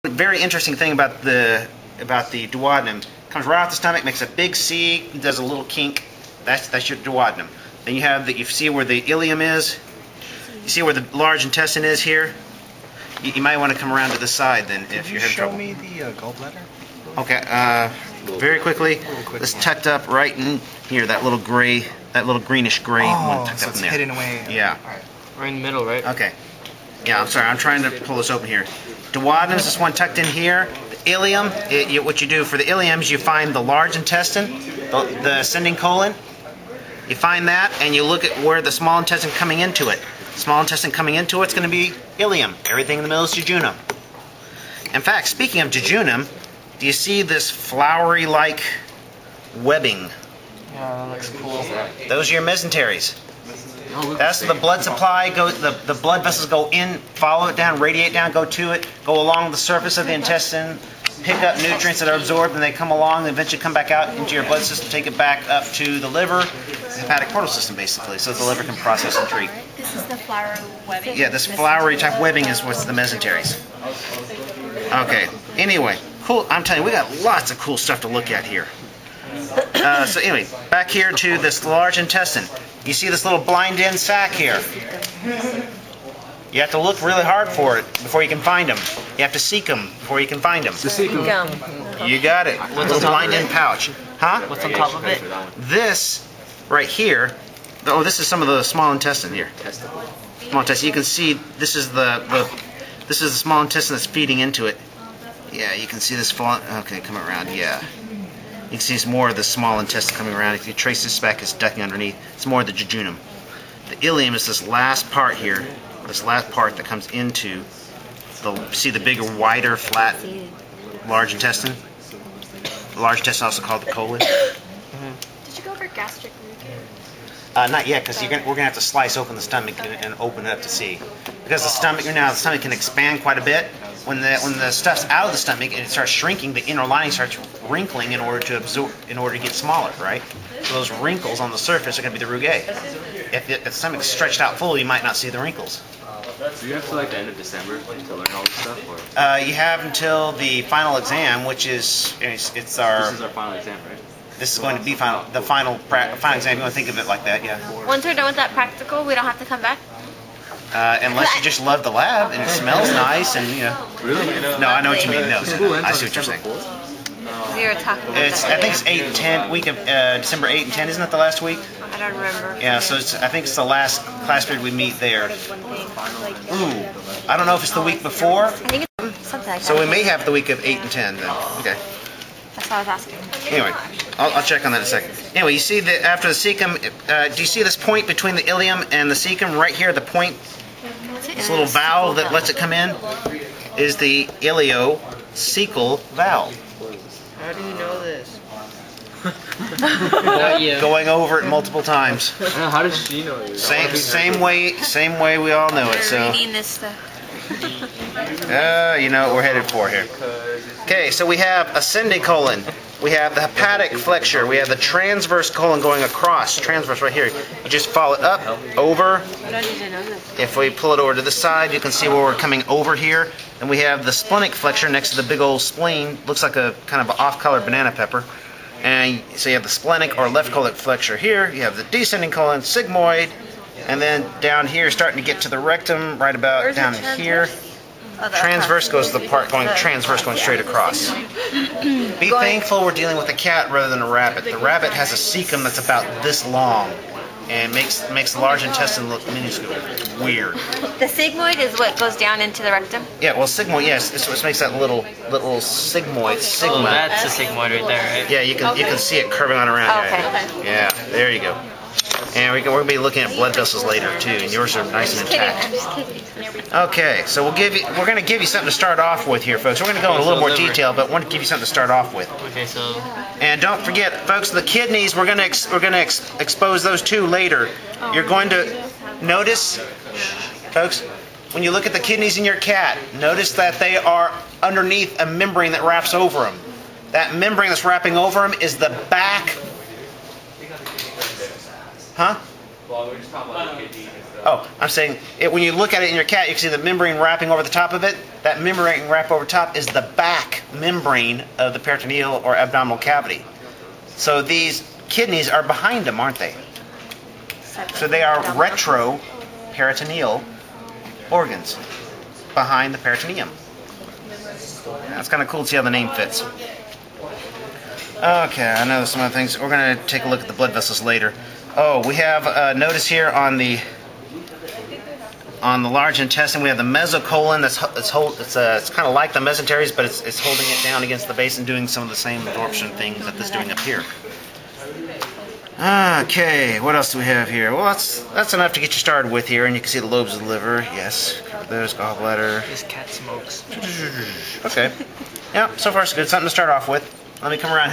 The very interesting thing about the duodenum, comes right off the stomach, makes a big C, does a little kink. That's your duodenum. Then you have you see where the ileum is. You see where the large intestine is here. You might want to come around to the side then if you're having trouble. Show me the gallbladder. Okay. Very quickly. It's tucked up right in here. That little gray, that little greenish gray one tucked so up it's in there. hidden away. Yeah. All right. We're in the middle, right? Okay. Yeah, I'm sorry. I'm trying to pull this open here. Duodenum is this one tucked in here. The ileum, what you do for the ileum is you find the large intestine, the ascending colon. You find that, and you look at where the small intestine coming into it. Small intestine coming into it's going to be ileum. Everything in the middle is jejunum. In fact, speaking of jejunum, do you see this flowery-like webbing? Yeah, that looks cool. Those are your mesenteries. That's the blood supply. The blood vessels go in, follow it down, radiate down, go to it, go along the surface of the intestine, pick up nutrients that are absorbed, and they come along and eventually come back out into your blood system, take it back up to the liver, the hepatic portal system, basically, so the liver can process and treat. This is the flowery webbing? Yeah, this flowery type webbing is what's the mesenteries. Okay, anyway, cool. I'm telling you, we got lots of cool stuff to look at here. So anyway, back here to this large intestine. You see this little blind end sac here. You have to look really hard for it before you can find them. You have to seek them before you can find them. You got it. Little blind end pouch. Huh? What's on top of it? This right here. Oh, this is some of the small intestine here. Small intestine. You can see this is the small intestine that's feeding into it. Yeah, you can see this fall. Okay, come around. Yeah. You can see it's more of the small intestine coming around. If you trace this back, it's ducking underneath. It's more of the jejunum. The ileum is this last part here. This last part that comes into see the bigger, wider, flat, large intestine. The large intestine, also called the colon. Did you go over gastric reflux? Not yet, because we're gonna have to slice open the stomach and open it up to see. Because the stomach can expand quite a bit. When the stuff's out of the stomach and it starts shrinking, the inner lining starts wrinkling in order to absorb, in order to get smaller, right? So those wrinkles on the surface are going to be the rugae. If the stomach's stretched out full, you might not see the wrinkles. Do you have to like the end of December to learn all this stuff? Or? You have until the final exam, which is it's our. This is our final exam, right? This is going to be the final exam. You want to think of it like that, yeah. Once we're done with that practical, we don't have to come back? Unless you just love the lab and it smells nice and, you know. Really? No, I know what you mean. No, I see what you're saying. We were talking about I think it's 8 and 10, week of December 8 and 10, isn't it the last week? I don't remember. Yeah, so I think it's the last class period we meet there. Ooh, I don't know if it's the week before. I think it's something like that. So we may have the week of 8 and 10 then. Okay. That's what I was asking. Anyway, I'll check on that in a second. Anyway, you see that after the cecum, do you see this point between the ileum and the cecum right here? The point, this little valve that lets it come in, is the ileocecal valve. How do you know this? Going over it multiple times. How did she know this? Same way we all know it. So. Reading this stuff. You know what we're headed for here. Okay, so we have ascending colon. We have the hepatic flexure. We have the transverse colon going across. Transverse right here. You just follow it up, over. If we pull it over to the side, you can see where we're coming over here. And we have the splenic flexure next to the big old spleen. Looks like a kind of off-colored banana pepper. And so you have the splenic or left colon flexure here. You have the descending colon, sigmoid. And then down here, starting to get to the rectum, right about down here. Transverse goes to the part going transverse, going straight across. Be thankful we're dealing with a cat rather than a rabbit. The rabbit has a cecum that's about this long, and makes the large intestine look minuscule. Weird. The sigmoid is what goes down into the rectum? Yeah, well, sigmoid, yes, it's what makes that little sigmoid, sigma. Oh, that's a sigmoid right there, right? Yeah, you can see it curving on around. Okay. Yeah, there you go. And we're going to be looking at blood vessels later too, and yours are nice and intact. Okay, so we're going to give you something to start off with here, folks. We're going to go in a little more detail, but want to give you something to start off with. Okay, so. And don't forget, folks, the kidneys. We're going to expose those too later. You're going to notice, folks, when you look at the kidneys in your cat, notice that they are underneath a membrane that wraps over them. That membrane that's wrapping over them is the back. Huh? Well, we're just talking about the kidney and stuff. Oh, I'm saying when you look at it in your cat, you can see the membrane wrapping over the top of it. That membrane wrap over top is the back membrane of the peritoneal or abdominal cavity. So these kidneys are behind them, aren't they? So they are retroperitoneal organs behind the peritoneum. That's kind of cool to see how the name fits. Okay, I know some other things. We're going to take a look at the blood vessels later. Oh, we have notice here on the large intestine, we have the mesocolon. It's kind of like the mesenteries, but it's holding it down against the base and doing some of the same absorption things that it's doing up here. Okay, what else do we have here? Well, that's enough to get you started with here, and you can see the lobes of the liver. Yes, there's gallbladder. This cat smokes. Okay. Yeah, so far so good. Something to start off with. Let me come around.